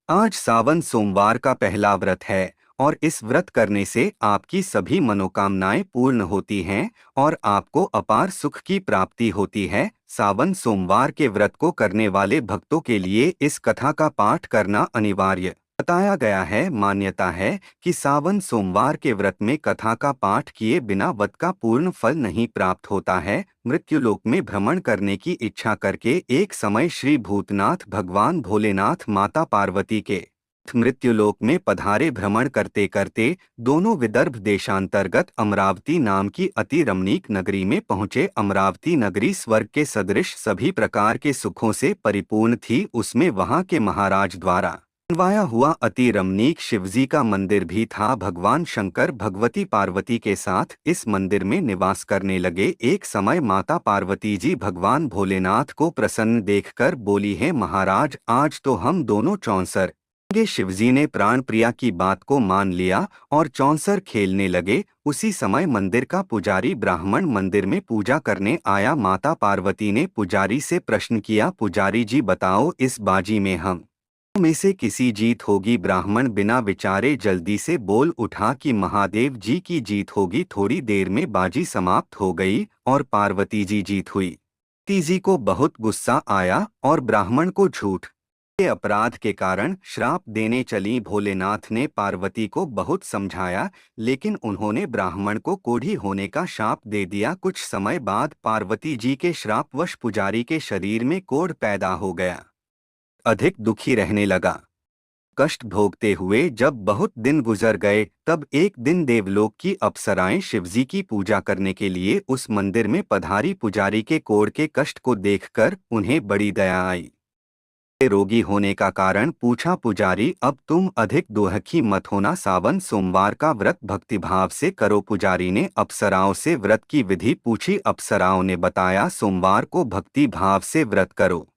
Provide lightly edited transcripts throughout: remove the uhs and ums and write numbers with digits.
आज सावन सोमवार का पहला व्रत है और इस व्रत करने से आपकी सभी मनोकामनाएं पूर्ण होती हैं और आपको अपार सुख की प्राप्ति होती है। सावन सोमवार के व्रत को करने वाले भक्तों के लिए इस कथा का पाठ करना अनिवार्य बताया गया है। मान्यता है कि सावन सोमवार के व्रत में कथा का पाठ किए बिना व्रत का पूर्ण फल नहीं प्राप्त होता है। मृत्युलोक में भ्रमण करने की इच्छा करके एक समय श्री भूतनाथ भगवान भोलेनाथ माता पार्वती के मृत्युलोक में पधारे। भ्रमण करते करते दोनों विदर्भ देशांतर्गत अमरावती नाम की अति रमणीक नगरी में पहुंचे। अमरावती नगरी स्वर्ग के सदृश सभी प्रकार के सुखों से परिपूर्ण थी। उसमें वहां के महाराज द्वारा बनवाया हुआ अति रमणीक शिवजी का मंदिर भी था। भगवान शंकर भगवती पार्वती के साथ इस मंदिर में निवास करने लगे। एक समय माता पार्वती जी भगवान भोलेनाथ को प्रसन्न देखकर बोली है, महाराज आज तो हम दोनों चौंसर। शिवजी ने प्राण प्रिया की बात को मान लिया और चौंसर खेलने लगे। उसी समय मंदिर का पुजारी ब्राह्मण मंदिर में पूजा करने आया। माता पार्वती ने पुजारी से प्रश्न किया, पुजारी जी बताओ इस बाजी में हम में से किसी जीत होगी? ब्राह्मण बिना विचारे जल्दी से बोल उठा कि महादेव जी की जीत होगी। थोड़ी देर में बाजी समाप्त हो गई और पार्वती जी जीत हुई। तीजी को बहुत गुस्सा आया और ब्राह्मण को झूठ के अपराध के कारण श्राप देने चली। भोलेनाथ ने पार्वती को बहुत समझाया लेकिन उन्होंने ब्राह्मण को कोढ़ी होने का शाप दे दिया। कुछ समय बाद पार्वती जी के श्रापवश पुजारी के शरीर में कोढ़ पैदा हो गया। अधिक दुखी रहने लगा। कष्ट भोगते हुए जब बहुत दिन गुजर गए तब एक दिन देवलोक की अप्सराएं शिवजी की पूजा करने के लिए उस मंदिर में पधारी। पुजारी के कोढ़ के कष्ट को देखकर उन्हें बड़ी दया आई। रोगी होने का कारण पूछा। पुजारी अब तुम अधिक दुखी मत होना, सावन सोमवार का व्रत भक्तिभाव से करो। पुजारी ने अप्सराओं से व्रत की विधि पूछी। अप्सराओं ने बताया, सोमवार को भक्ति भाव से व्रत करो।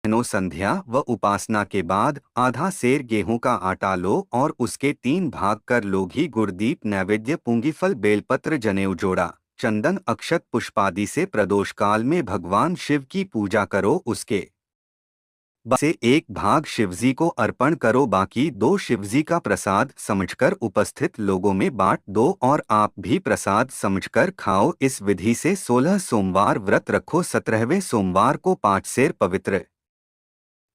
संध्या व उपासना के बाद आधा सेर गेहूं का आटा लो और उसके 3 भाग कर लो। घी गुड़ दीप नैवेद्य पुंगीफल बेलपत्र जनेऊ जोड़ा चंदन अक्षत पुष्पादि से प्रदोष काल में भगवान शिव की पूजा करो। उसके से 1 भाग शिवजी को अर्पण करो, बाकी 2 शिवजी का प्रसाद समझकर उपस्थित लोगों में बांट दो और आप भी प्रसाद समझकर खाओ। इस विधि से 16 सोमवार व्रत रखो। 17वें सोमवार को 5 सेर पवित्र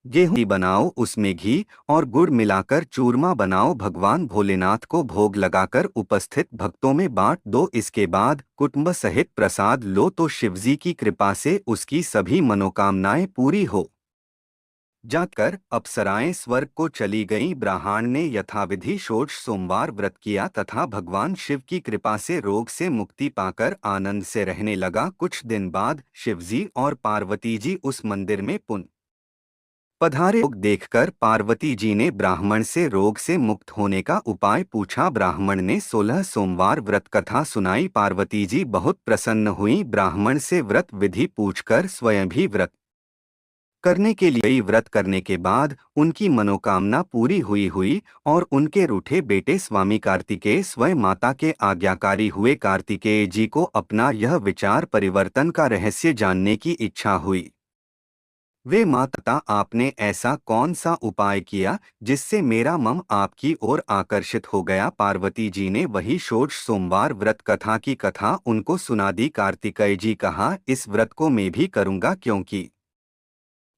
गेहूं बनाओ, उसमें घी और गुड़ मिलाकर चूरमा बनाओ। भगवान भोलेनाथ को भोग लगाकर उपस्थित भक्तों में बांट दो। इसके बाद कुटुंब सहित प्रसाद लो तो शिवजी की कृपा से उसकी सभी मनोकामनाएं पूरी हो जाकर अप्सराएं स्वर्ग को चली गईं। ब्राह्मण ने यथाविधि षोडश सोमवार व्रत किया तथा भगवान शिव की कृपा से रोग से मुक्ति पाकर आनंद से रहने लगा। कुछ दिन बाद शिवजी और पार्वती जी उस मंदिर में पुनः पधारे। रोग देखकर पार्वती जी ने ब्राह्मण से रोग से मुक्त होने का उपाय पूछा। ब्राह्मण ने 16 सोमवार व्रत कथा सुनाई। पार्वती जी बहुत प्रसन्न हुई। ब्राह्मण से व्रत विधि पूछकर स्वयं भी व्रत करने के लिए व्रत करने के बाद उनकी मनोकामना पूरी हुई और उनके रूठे बेटे स्वामी कार्तिकेय स्वयं माता के आज्ञाकारी हुए। कार्तिकेय जी को अपना यह विचार परिवर्तन का रहस्य जानने की इच्छा हुई। वे माता, आपने ऐसा कौन सा उपाय किया जिससे मेरा मन आपकी ओर आकर्षित हो गया? पार्वती जी ने वही षोडश सोमवार व्रत कथा की कथा उनको सुना दी। कार्तिकेय जी कहा, इस व्रत को मैं भी करूंगा क्योंकि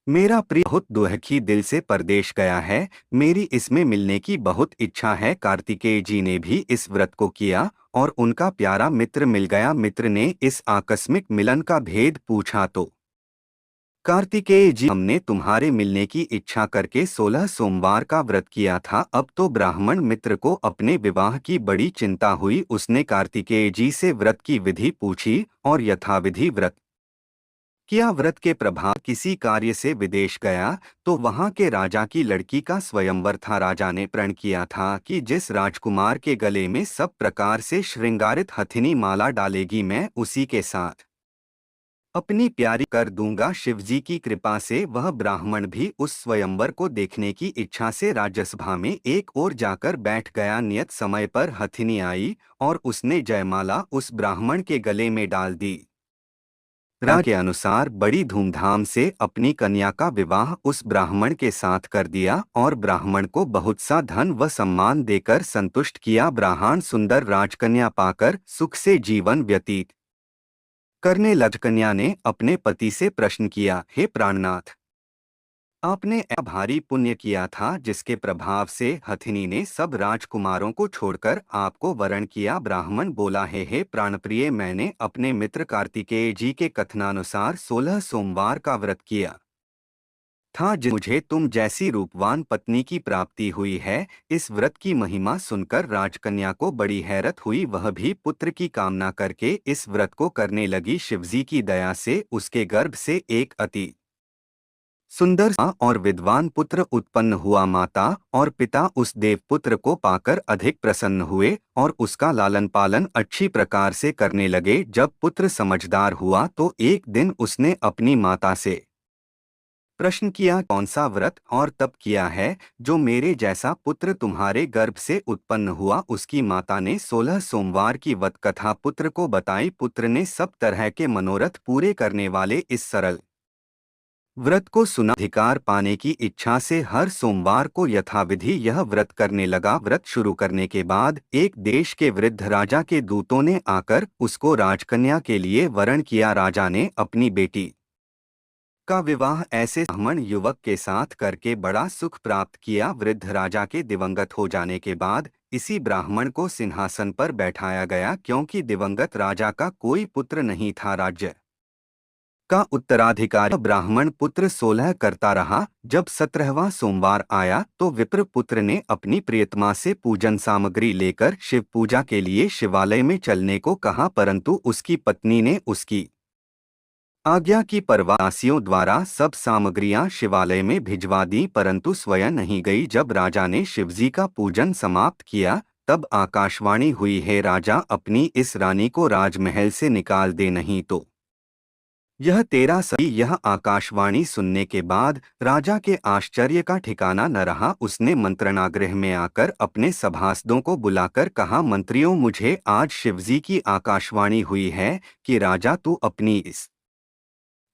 मेरा प्रिय बहुत दुखी दिल से परदेश गया है। मेरी इसमें मिलने की बहुत इच्छा है। कार्तिकेय जी ने भी इस व्रत को किया और उनका प्यारा मित्र मिल गया। मित्र ने इस आकस्मिक मिलन का भेद पूछा तो कार्तिकेय जी, हमने तुम्हारे मिलने की इच्छा करके 16 सोमवार का व्रत किया था। अब तो ब्राह्मण मित्र को अपने विवाह की बड़ी चिंता हुई। उसने कार्तिकेय जी से व्रत की विधि पूछी और यथाविधि व्रत किया। व्रत के प्रभाव किसी कार्य से विदेश गया तो वहां के राजा की लड़की का स्वयंवर था। राजा ने प्रण किया था कि जिस राजकुमार के गले में सब प्रकार से श्रृंगारित हथिनी माला डालेगी मैं उसी के साथ अपनी प्यारी कर दूंगा। शिवजी की कृपा से वह ब्राह्मण भी उस स्वयंवर को देखने की इच्छा से राज्यसभा में एक ओर जाकर बैठ गया। नियत समय पर हथिनी आई और उसने जयमाला उस ब्राह्मण के गले में डाल दी। राजा के अनुसार बड़ी धूमधाम से अपनी कन्या का विवाह उस ब्राह्मण के साथ कर दिया और ब्राह्मण को बहुत सा धन व सम्मान देकर संतुष्ट किया। ब्राह्मण सुंदर राजकन्या पाकर सुख से जीवन व्यतीत करने लग। कन्या ने अपने पति से प्रश्न किया, हे प्राणनाथ, आपने ऐसा भारी पुण्य किया था जिसके प्रभाव से हथिनी ने सब राजकुमारों को छोड़कर आपको वरण किया। ब्राह्मण बोला, हे प्राणप्रिय, मैंने अपने मित्र कार्तिकेय जी के कथनानुसार 16 सोमवार का व्रत किया था, मुझे तुम जैसी रूपवान पत्नी की प्राप्ति हुई है। इस व्रत की महिमा सुनकर राजकन्या को बड़ी हैरत हुई। वह भी पुत्र की कामना करके इस व्रत को करने लगी। शिवजी की दया से उसके गर्भ से एक अति सुंदर और विद्वान पुत्र उत्पन्न हुआ। माता और पिता उस देवपुत्र को पाकर अधिक प्रसन्न हुए और उसका लालन पालन अच्छी प्रकार से करने लगे। जब पुत्र समझदार हुआ तो एक दिन उसने अपनी माता से प्रश्न किया, कौन सा व्रत और तप किया है जो मेरे जैसा पुत्र तुम्हारे गर्भ से उत्पन्न हुआ। उसकी माता ने 16 सोमवार की व्रत कथा पुत्र को बताई। पुत्र ने सब तरह के मनोरथ पूरे करने वाले इस सरल व्रत को सुना। अधिकार पाने की इच्छा से हर सोमवार को यथाविधि यह व्रत करने लगा। व्रत शुरू करने के बाद एक देश के वृद्ध राजा के दूतों ने आकर उसको राजकन्या के लिए वरण किया। राजा ने अपनी बेटी का विवाह ऐसे ब्राह्मण युवक के साथ करके बड़ा सुख प्राप्त किया। वृद्ध राजा के दिवंगत हो जाने के बाद इसी ब्राह्मण को सिंहासन पर बैठाया गया, क्योंकि दिवंगत राजा का कोई पुत्र नहीं था। राज्य का उत्तराधिकारी ब्राह्मण पुत्र 16 करता रहा। जब 17वां सोमवार आया तो विप्र पुत्र ने अपनी प्रियतमा से पूजन सामग्री लेकर शिव पूजा के लिए शिवालय में चलने को कहा, परंतु उसकी पत्नी ने उसकी आज्ञा की परवासियों द्वारा सब सामग्रियां शिवालय में भिजवा दी, परंतु स्वयं नहीं गई। जब राजा ने शिवजी का पूजन समाप्त किया तब आकाशवाणी हुई, है राजा, अपनी इस रानी को राजमहल से निकाल दे, नहीं तो यह तेरा सही। यह आकाशवाणी सुनने के बाद राजा के आश्चर्य का ठिकाना न रहा। उसने मंत्रणागृह में आकर अपने सभासदों को बुलाकर कहा, मंत्रियों, मुझे आज शिवजी की आकाशवाणी हुई है कि राजा, तू अपनी इस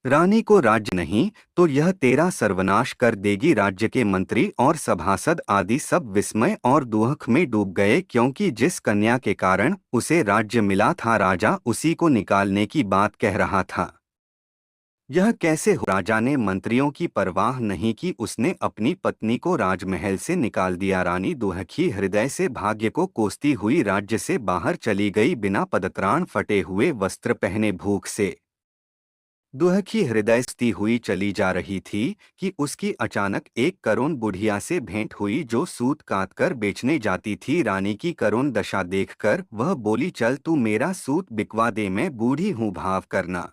रानी को राज्य नहीं तो यह तेरा सर्वनाश कर देगी। राज्य के मंत्री और सभासद आदि सब विस्मय और दुख में डूब गए, क्योंकि जिस कन्या के कारण उसे राज्य मिला था राजा उसी को निकालने की बात कह रहा था। यह कैसे हो? राजा ने मंत्रियों की परवाह नहीं की, उसने अपनी पत्नी को राजमहल से निकाल दिया। रानी दुखी हृदय से भाग्य को कोसती हुई राज्य से बाहर चली गई। बिना पदत्राण, फटे हुए वस्त्र पहने, भूख से दुखी हृदय से हुई चली जा रही थी कि उसकी अचानक एक करुण बुढ़िया से भेंट हुई जो सूत काट कर बेचने जाती थी। रानी की करुण दशा देखकर वह बोली, चल तू मेरा सूत बिकवा दे, मैं बूढ़ी हूँ, भाव करना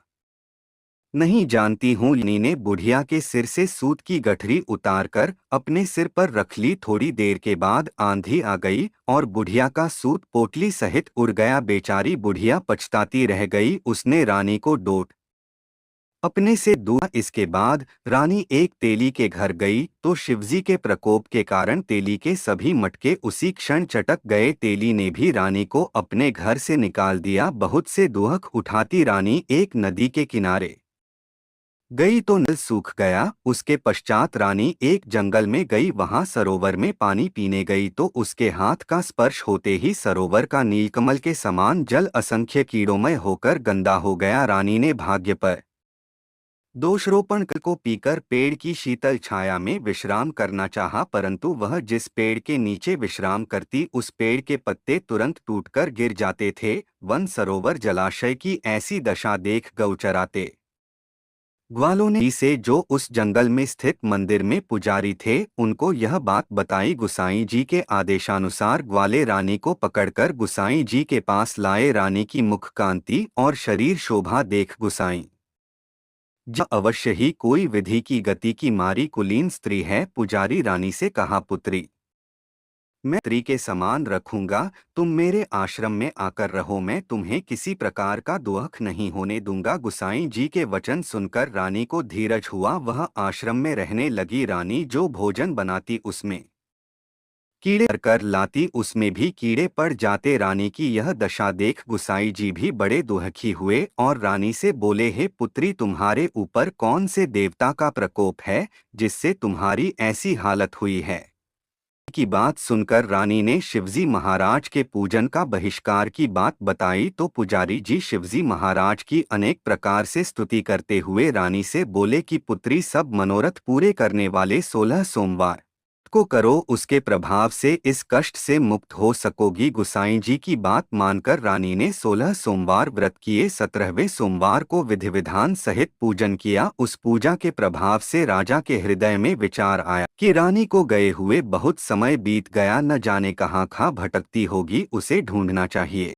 नहीं जानती हूँ। रानी ने बुढ़िया के सिर से सूत की गठरी उतारकर अपने सिर पर रख ली। थोड़ी देर के बाद आंधी आ गई और बुढ़िया का सूत पोटली सहित उड़ गया। बेचारी बुढ़िया पछताती रह गई। उसने रानी को डोट अपने से दूर। इसके बाद रानी एक तेली के घर गई तो शिवजी के प्रकोप के कारण तेली के सभी मटके उसी क्षण चटक गए। तेली ने भी रानी को अपने घर से निकाल दिया। बहुत से दुख उठाती रानी एक नदी के किनारे गई तो नल सूख गया। उसके पश्चात रानी एक जंगल में गई, वहां सरोवर में पानी पीने गई तो उसके हाथ का स्पर्श होते ही सरोवर का नीलकमल के समान जल असंख्य कीड़ोमय होकर गंदा हो गया। रानी ने भाग्य पर दोषरोपण को पीकर पेड़ की शीतल छाया में विश्राम करना चाहा, परंतु वह जिस पेड़ के नीचे विश्राम करती उस पेड़ के पत्ते तुरंत टूटकर गिर जाते थे। वन सरोवर जलाशय की ऐसी दशा देख गौचराते ग्वालों ने से जो उस जंगल में स्थित मंदिर में पुजारी थे उनको यह बात बताई। गुसाई जी के आदेशानुसार ग्वाले रानी को पकड़कर गुसाई जी के पास लाए। रानी की मुख कांति और शरीर शोभा देख गुसाई जी अवश्य ही कोई विधि की गति की मारी कुलीन स्त्री है। पुजारी रानी से कहा, पुत्री, मैं स्त्री के समान रखूंगा, तुम मेरे आश्रम में आकर रहो, मैं तुम्हें किसी प्रकार का दुख नहीं होने दूंगा। गुसाई जी के वचन सुनकर रानी को धीरज हुआ। वह आश्रम में रहने लगी। रानी जो भोजन बनाती उसमें कीड़े कर लाती उसमें भी कीड़े पड़ जाते। रानी की यह दशा देख गुसाई जी भी बड़े दुखी हुए और रानी से बोले, हे पुत्री, तुम्हारे ऊपर कौन से देवता का प्रकोप है जिससे तुम्हारी ऐसी हालत हुई है। की बात सुनकर रानी ने शिवजी महाराज के पूजन का बहिष्कार की बात बताई तो पुजारी जी शिवजी महाराज की अनेक प्रकार से स्तुति करते हुए रानी से बोले कि पुत्री, सब मनोरथ पूरे करने वाले 16 सोमवार को करो, उसके प्रभाव से इस कष्ट से मुक्त हो सकोगी। गुसाई जी की बात मानकर रानी ने 16 सोमवार व्रत किए। 17वें सोमवार को विधि विधान सहित पूजन किया। उस पूजा के प्रभाव से राजा के हृदय में विचार आया कि रानी को गए हुए बहुत समय बीत गया, न जाने कहाँ भटकती होगी, उसे ढूंढना चाहिए।